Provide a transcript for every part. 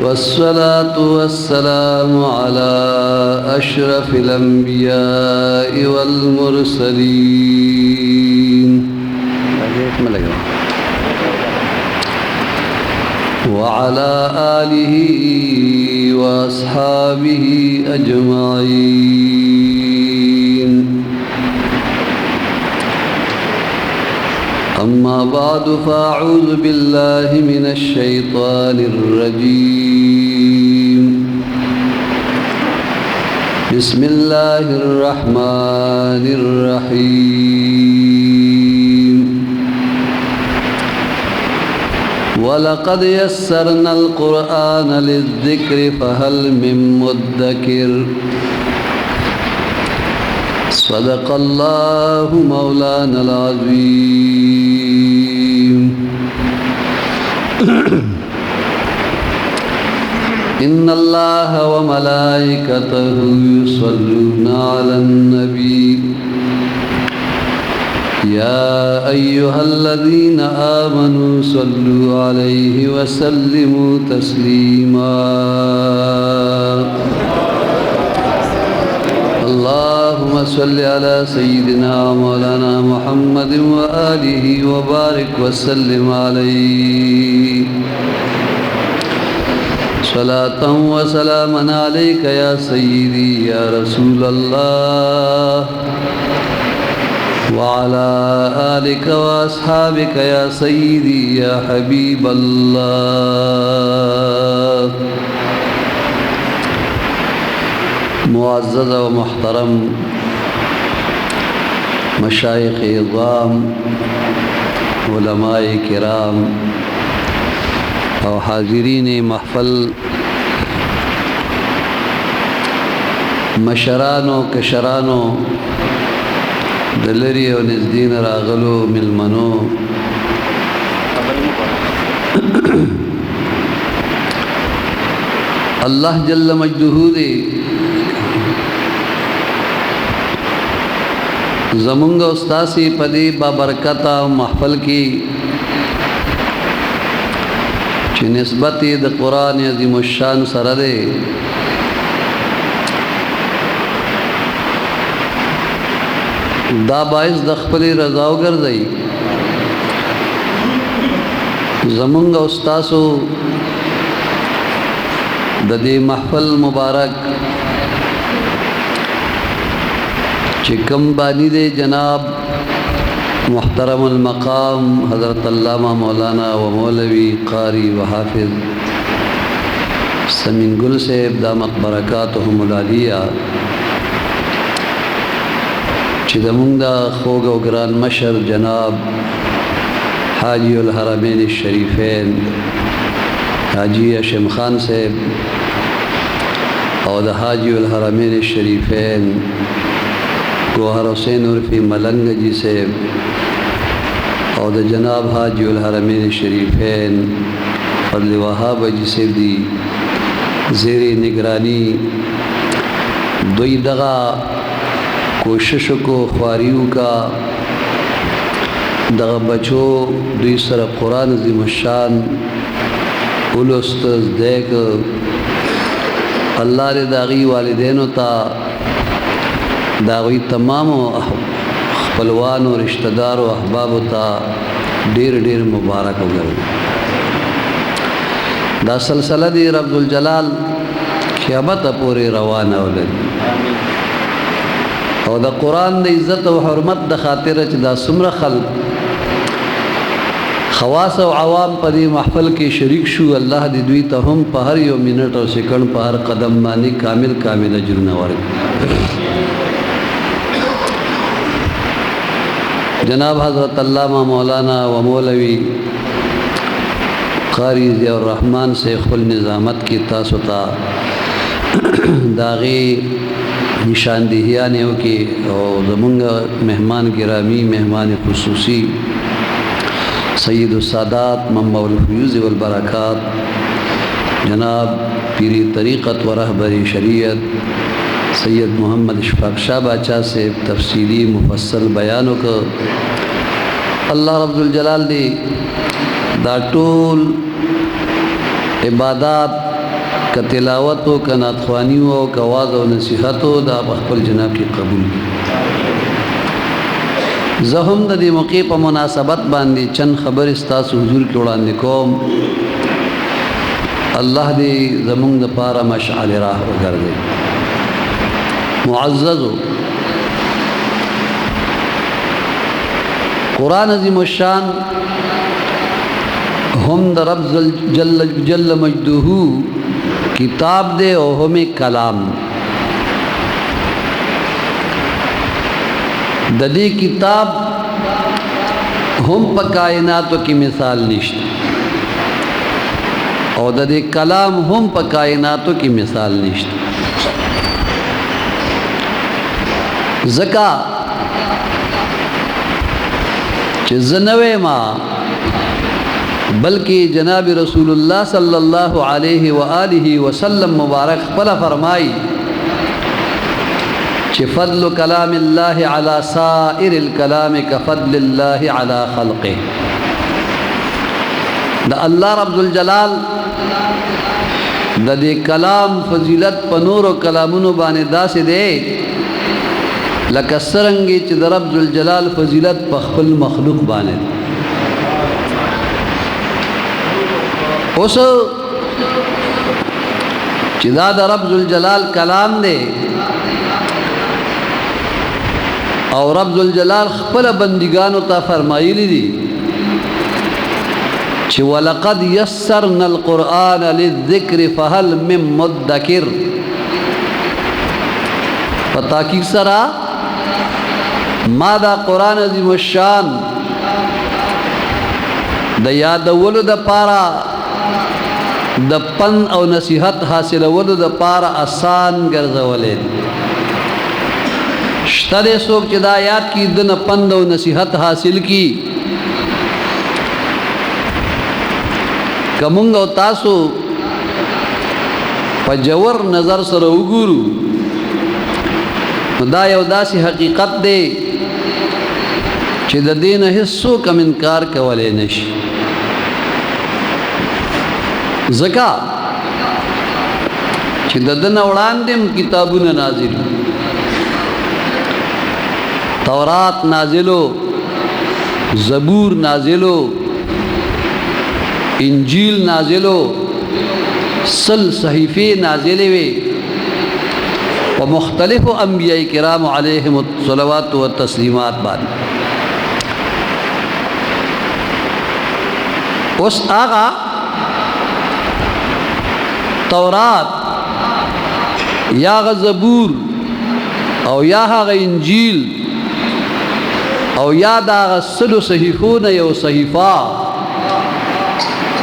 वस्सलातु वस्सलामु अला अशरफिल अंबियाइ वल मुरसलीन व अला आलिहि व अस्हाबिहि अजमाइन। अम्मा बादु फ़अऊज़ु बिल्लाहि मिनश शैतानिर रजीम। बिस्मिल्लाहिर रहमानिर रहीम। वलक़द यस्सरनल क़ुरआन लिज़्ज़िक्रि फ़हल मिन मुद्दकिर। सदक़ल्लाहु मौलानल अज़ीम। इन्नल्लाह व मलाइकतहु युसल्लूना अलन नबी। या अय्युहल्लज़ीना आमनू सल्लू अलैहि व सल्लिमू तस्लीमा। अल्लाहुम्मा सल्लि अला सय्यिदिना मौलाना मुहम्मदिन व आलिहि व बारिक व सल्लिम अलैहि। सलातन व सलामन अलैका या सय्यिदी या रसूलल्लाह व अला आलिका व अस्हाबिका या सय्यिदी या हबीबल्लाह। मुअज़्ज़ज़ व मुहतरम मशाइख़ इज़्ज़ाम, उलमाए किराम और हाज़िरीन महफ़ल, मशरानो कशरानो, दलरी और नज़दीन रागलो मिलमनो, अल्लाह जल्ल मजदूहू दे ज़मुंग उस्तासी पदी बाबरकता महफ़ल की ची निस्बती द कुरान अज़ीमुश्शान सरदे दा बाइस द ख़पली रज़ाओ गर्दई। ज़मुंग उस्तासो द दे महफ़ल मुबारक चिकम बानी दे जनाब मुहतरमुल मकाम हज़रत अल्लामा मौलाना व मौलवी क़ारी व हाफिज़ समीन गुल सेब दामत बरकातुहुमुल आलिया चिदमुंदा खोग व ग्रान मशर जनाब हाजीउल हरमैन शरीफ़ैन हाजी हशम खान सेब और हाजीउल हरमैन शरीफ़ैन गोहर हुसैन उर्फ़ी मलंग जी से और जनाब हाजीउल हरमैन शरीफ़ैन फज़ल वहाब जी से दी ज़ेरे निगरानी दुई दगा कोशिश को ख्वारियों का दगा बचो दुई सर कुरान अज़ीमुश्शान उलुस्तज़ देख अल्लाह रे दागी वालिदैन ता दावी तमाम खपलवान और रिश्तेदार और अहबाब ता ढेर ढेर मुबारक वगैरह दा सलसला दी रब्बुल जलाल क़यामत पूरे रवाना होले और दा कुरान द इज़्ज़त और हुर्मत द खातिर दा सुमर खल खवास और आवाम पदी महफ़ल के शरीक शु अल्लाह दी दुई तहम पहर यो मिनट और सेकंड पहर कदम मानी कामिल कामिल अजर नवार। जनाब हज़रत अल्लामा मौलाना व मौलवी क़ारी ज़ियाउर रहमान से खुल निज़ामत की तासुता दागी निशानदेहियाँ की और ज़मुंगा मेहमान गिरामी मेहमान खुसूसी सय्यदुस्सादात मम्मउल फ़यूज़ वल बरक़ात जनाब पीरी तरीक़त व रहबरी शरीयत सैयद मोहम्मद इशफ़ाक़ शाह बाचा से तफसीली मुफस्सल बयानों को अल्लाह रब्बुल जलाल दी दा टोल इबादात که تلاوت و که نعتخوانی و که واعظ و نصیحت و دا خپل جناب کی قبول زه هم د دې موقع په مناسبت باندې چند خبر ستاسو حضور کې وړاندې کوم. الله دې زمونږ دپاره مشعل راه وګرځوي. معززو، قرآن عظیم الشان هم د رب جل مجدہو کتاب دے او هم کلام. د دې کتاب هم په کائناتو کې مثال نشته او د دې کلام هم په کائناتو کې مثال نشته. ځکه چې زه نه وایم بلکې جناب رسول الله صلی الله علیه و آله وسلم مبارک خپل فرمایي چې فضل کلام الله علی سائر الکلام کفضل الله علی خلقه. د الله رب الجلال د دې کلام فضیلت په نورو کلامونو باندې داسې دی لکه څرنګه چې د رب الجلال فضیلت په خپل مخلوق باندې. اوس چې دا د رب الجلال کلام دی او رب الجلال خپل بندگانو ته فرمایلی دي چې ولقد یسرنا القرآن للذکر فهل من مدکر. په تحقیق سره ما دا قرآن عظیم الشان د یادولو د پاره د پند او نصیحت حاصلولو د پاره آسان ګرځولې. شته دې څوک چې دا یاد کی د پند او نصیحت حاصل کی. کومنګ او تاسو په جوور نظر سره وګورو دا یو داسې حقیقت دی چې د دین هیڅ کم انکار کولای نشي. ځکه چې د دنه وړاندې کتابونه نازل، تورات نازلو، زبور نازلو، انجیل نازلو، صحیفه نازلې وي په مختلفو انبیاء کرام علیهم الصلوات و تسلیمات باندې. اوس آغا تورات یا غ زبور او یا هغه انجیل او یا دا غسلو صحیفونه یو صحیفه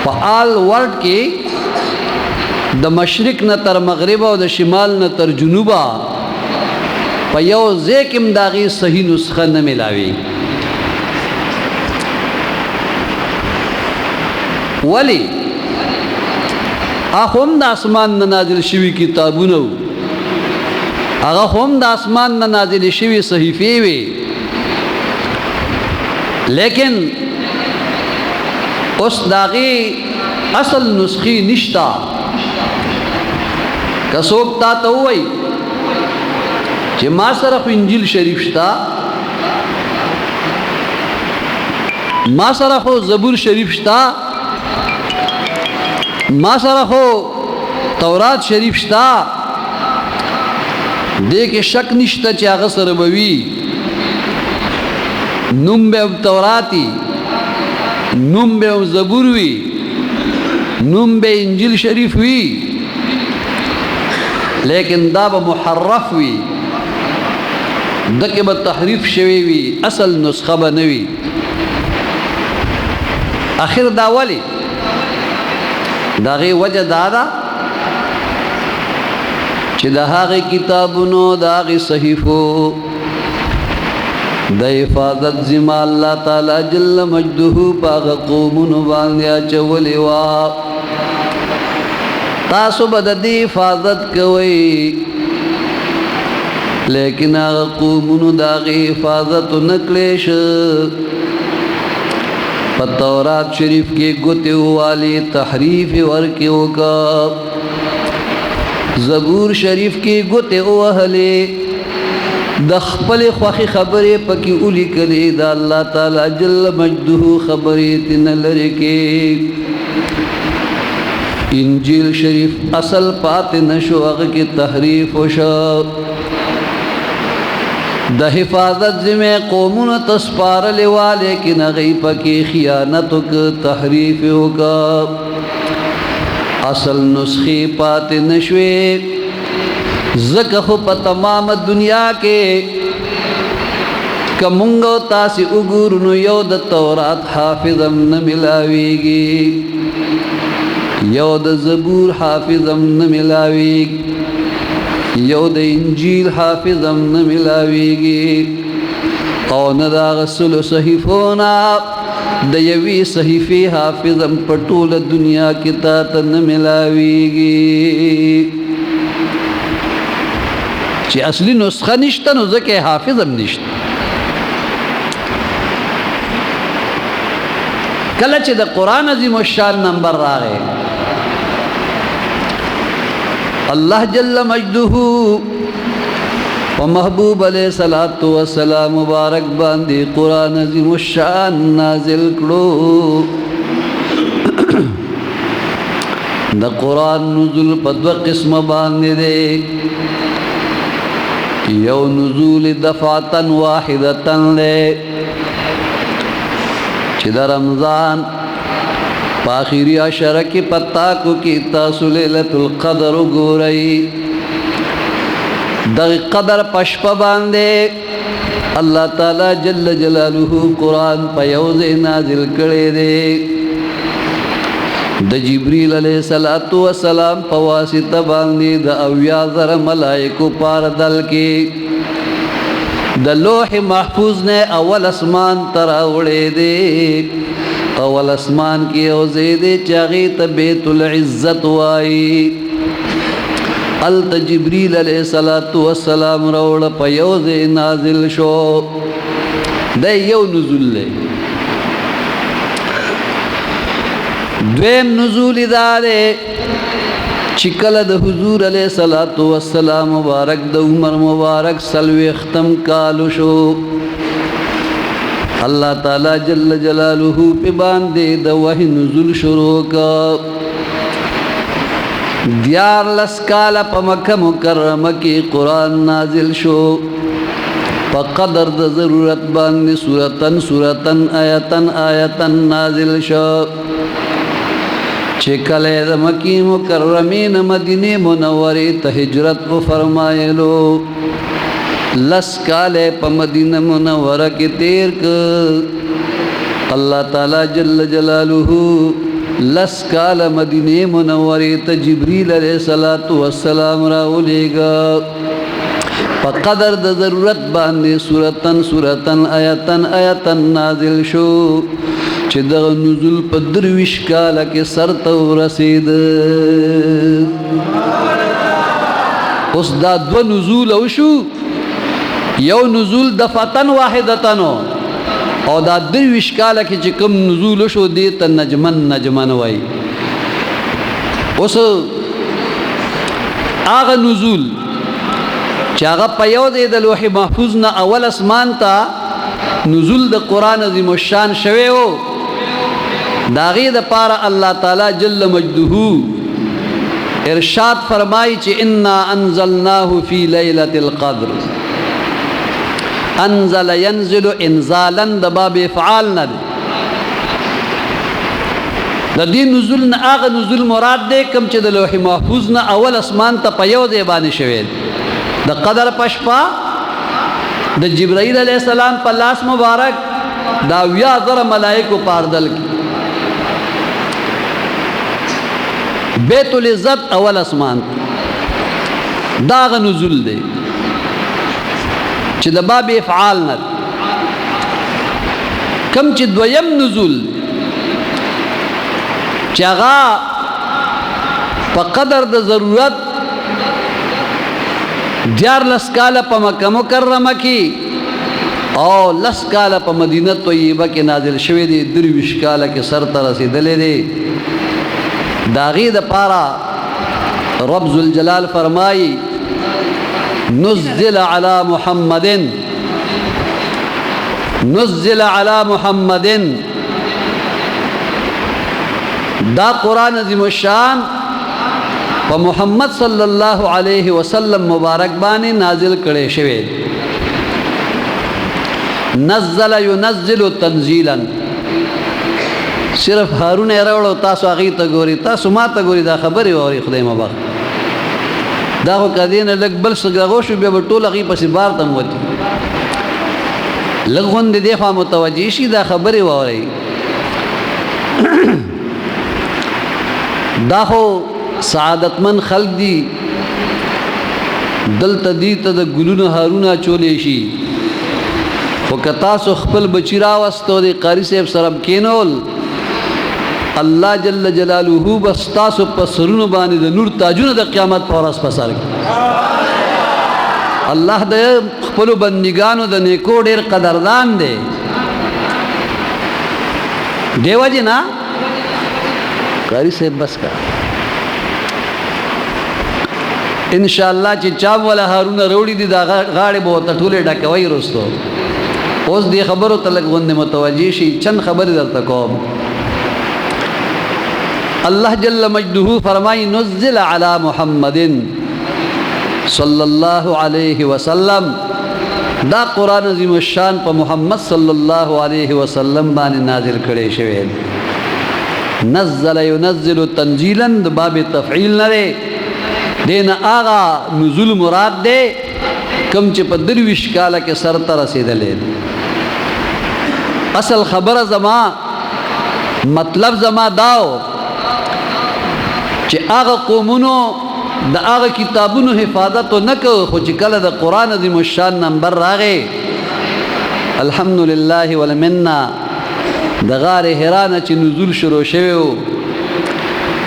په آل ورلد کې د مشرق نه تر مغرب او د شمال نه تر جنوبا په یو ځای کې داغي صحیح نسخه نه ملاوي. ولی هم د اسمان نه نازل شوي کتابونه هغه هم د اسمان نه نازل شوي صحیفې وي، لیکن اوس داغي اصل نسخي نشتا. که څوک تا ته ووایي چې ما سره خو انجیل شریف شتا، ما سره خو زبور شریف شتا، ما سره خو تورات شریف شتا، دې کې شک نشته چې هغه سره به وي نوم به توراتی، نوم به زبور وي، نوم به انجیل شریف وي، لیکن دا به محرف وي، دکې به تحریف شوی وي، اصل نسخه به نه وي. آخر دا ولی دا غي وجه دا ده چې د هغه کتابونو د هغه صحیفو د حفاظت ذمہ الله تعالی جل مجده پاغ قومونو باندې اچولې وا. تاسو به د دې حفاظت کوئ، لیکن هغه قومونو د هغې حفاظت ونه کړی شه. په تورات شریف کې ګوتې ووالې، تحریف یې ورکې وکړه، زبور شریف کی گوتے اوہلے د خپل خوخي خبرې پکې اولی کلی دا الله تعالی جل مجده خبرې تن لری کې انجیل شریف اصل پات نشو هغه کې تحریف وشو د حفاظت ذمہ قومونه تسپارل والے کې نغی پکې خیانت وک تحریف وکا اصل نسخه پات نشوي زکه خو په تمام دنیا کې کمونگو تاسی اگورنو یو د تورات حافظم نملاویگی یو د زبور حافظم نملاویگی یو د انجیل حافظم نملاویگی او ندا غسل صحیفونا د یوی صحیفی حافظم پټول دنیا کی تا ته نملاویگی چې اصلي نسخه نشته نو ځکه حافظم نشته کله چې د قرآن عظیم الشان نمبر راغی الله جل مجده و محبوب علیہ الصلوۃ والسلام مبارک باندې قرآن عظیم الشان نازل کړو د قرآن نزول په دوه قسمه باندې دی یو نزول دفعتن واحدتن لے چی دا رمضان پاخیری عشرہ کی پتاکو کی تاسو لیلت القدر گو رئی دا قدر پشپ باندے اللہ تعالی جل جلالہ قرآن پیوز نازل کرے دے د جبریل علیہ السلام پواسطہ باندې د اویا زر ملائکو پار دل کې د لوح محفوظ نے اول اسمان تراوڑے دے اول اسمان کی اوزے دے چاغی بیت العزت وائی الت جبریل علیہ السلام روڑ پیوز نازل شو دے یو نزول لے دویم نزول دارے چکل د حضور علیہ السلام مبارک د عمر مبارک سلوی ختم کالو شو اللہ تعالی جل جلالہ پہ باندے د وحی نزول شروع کا دیار لسکالا پا مکہ مکرمہ کی قرآن نازل شو پا قدر د ضرورت باندے سورتن آیتن نازل شو چکلے دا مکی مکرمین مدینی منوری تہجرت کو فرمائلو لس کالے پا مدینہ منورہ کی تیر کر اللہ تعالی جل جلالہ لس کال مدینی منوری تجبریل علیہ السلام راو لے گا پا قدر دا ضرورت باندے سورتن آیتن نازل شو چه دغ نزول پا درویش کالا کے سر تو رسید اس دا دو نزول اوشو یو نزول دفعتن واحدتنو او دا درویش کالا کے چه کم نزول اوشو دیتا نجمن وائی اس آغا نزول چه آغا پیو دے دا لوح محفوظ نا اول اسمان تا نزول دا قرآن عظیم الشان شوے ہو داغی دا پارا اللہ تعالی جل مجدہو ارشاد فرمائی چی انا انزلناہو فی لیلت القدر انزل ینزل انزالا دا باب افعال ند دا دی نزول نا آغا نزول مراد دے کم چی دا لوح محفوظ نا اول اسمان تا پیو دے بانی شوید دا قدر پشپا دا جبرائیل علیہ السلام پا لاس مبارک دا ویا ذر ملائکو پاردل کی بیت العزت اول اسمان داغ نزول دے چی دا باب افعال ند کم چی دویم نزول چی اغا پا قدر دا ضرورت دیار لسکالا پا مکہ مکرمہ کی او لسکالا پا مدینہ طیبہ کے نازل شوی دے درویش کالا کے سر ترسی دلے دے داغی دا پارا رب ذوالجلال فرمائی نزل علی محمد نزل علی محمد دا قرآن عظیم الشان پا محمد صلی اللہ علیہ وسلم مبارک بانی نازل کرے شوے نزل ينزل تنزیلا صرف هارون اروڑو تاسو آغی تا گوری تاسو ما تا گوری دا خبری واری خدای مباق دا خو کدین لگ بل سگاغوشو بیا بطول آغی پسی بار تنگوتی لگون دی دیخوا متوجیشی دا خبری واری دا خو سعادتمن خلق دی دل تدیتا دا گلون هارونا چولیشی خو کتاسو خپل بچی راوستو دی قاری صاحب سرم کینول اللہ جل جلالہو بس تاسو پسرونو بانی دا نور تاجون دا قیامت پورس پسار کی اللہ دا خپلو بندگانو دا نیکو دیر قدردان دے دیو جی نا قاری صاحب بس کا انشاءاللہ چی چاو والا ہارون روڑی دی دا غاڑی بہتا ٹھولے ڈاکوائی رستو اوز دی خبرو تلک غند متوجیشی چند خبری در تکوم اللہ جل مجدہو فرمائی نزل علی محمد صلی اللہ علیہ وسلم دا قرآن عظیم الشان پا محمد صلی اللہ علیہ وسلم بانی نازل کرے شوید نزل ينزل تنزیلا دا باب تفعیل نرے دین آغا نزول مراد دے کم چی پا درویش کالا کے سرطا رسید لے اصل خبر زما مطلب زما داو چی آغا قومونو دا آغا کتابونو حفاظتو نکو خو چی کل دا قرآن عظیم الشان نمبر راغے الحمدللہ والمنہ دا غار حیران چی نزول شروع شویو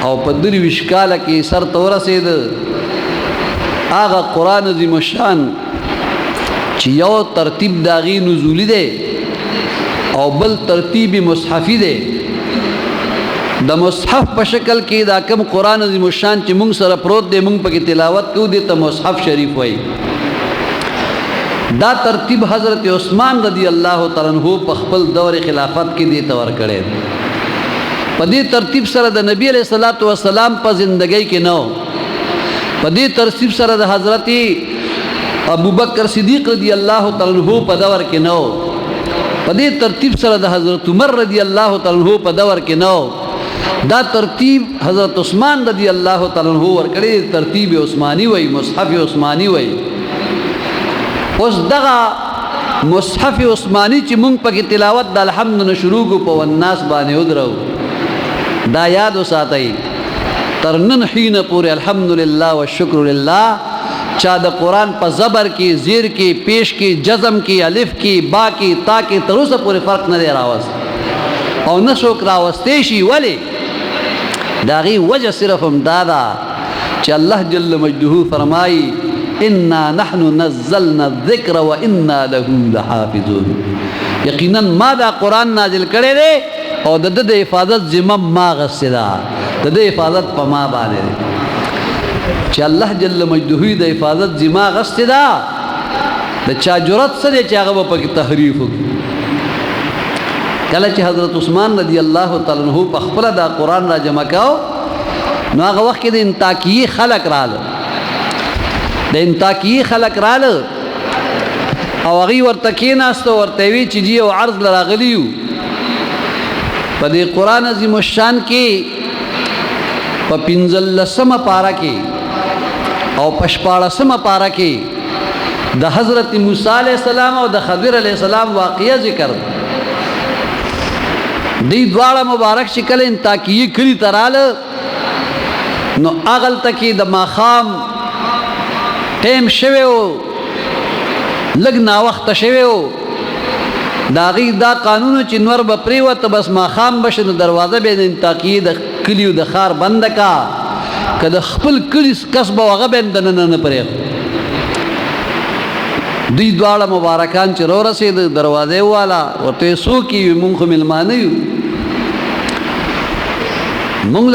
او پا درویش کالا کی سر تورسید آغا قرآن عظیم الشان چی یو ترتیب داغی نزولی دے او بل ترتیب مصحفی دے دا مصحف پا شکل کی دا کم قرآن عظیم الشان چی منگ سر پروت دے منگ پا کی تلاوت کو دے تا مصحف شریف ہوئی دا ترتیب حضرت عثمان رضی اللہ تعالیٰ عنہ پا خپل دور خلافت کی دے تور کرے پا دی ترتیب سر دا نبی علیہ السلام پا زندگی کے نو پا دی ترتیب سر دا حضرت ابو بکر صدیق رضی اللہ تعالیٰ عنہ پا دور کے نو پا دی ترتیب سر دا حضرت عمر رضی اللہ تعالیٰ عنہ پا دور کے نو دا ترتیب حضرت عثمان رضی اللہ تعالیٰ عنہ ورکڑی ترتیب عثمانی وی مصحف عثمانی وی اس دغا مصحف عثمانی چی منگ پا کی تلاوت دا الحمد نشروع کو پا والناس بانے ادرو دا یاد و ساتھائی ترنن حین پورے الحمدللہ والشکرللہ چاہ دا قرآن پا زبر کی زیر کی پیش کی جزم کی الف کی با کی تا کی تروسا پورے فرق نہ دے راوست او نسوک راوستیشی ولی داغی وجہ صرف امدادا چاہ اللہ جل مجدہو فرمائی انا نحن نزلنا الذکر و انا لہو لحافظون یقیناً ما دا قرآن نازل کرے دے اور دا حفاظت زمم ما غصدا دا حفاظت پا ما بانے دے چاہ اللہ جل مجدہوی دا حفاظت زما غصدا دا چاہ جرت سدے چاہ غبا پا کی تحریف ہوگی کلا چاہ حضرت عثمان رضی اللہ تعالیٰ عنہ پا خپلا دا قرآن را جمع کاؤ نو آگا وقت دا انتاکی خلق رال دا انتاکی خلق رال او اغی ورتکین آستو ورتوی چی جی او عرض لراغلیو پا دے قرآن عظیم الشان کی پا پنزلسم پارا کی او پشپاڑسم پارا کی دا حضرت موسیٰ علیہ السلام او دا خضر علیہ السلام واقعہ ذکر دی دوارا مبارک شکل انتاکی کلی ترال نو اغل تکی دا ماخام ٹیم شوے ہو لگنا وقت شوے ہو داغی دا قانون چنور بپریوت بس ماخام بشن دروازہ بین انتاکی دا کلیو دا خار بند کا کہ دا خپل کلی کسب وغا بین دنن پریخ دی دوارا مبارکان چی رو رسید دروازے والا ورطوی سو کی منخ ملمانیو منگ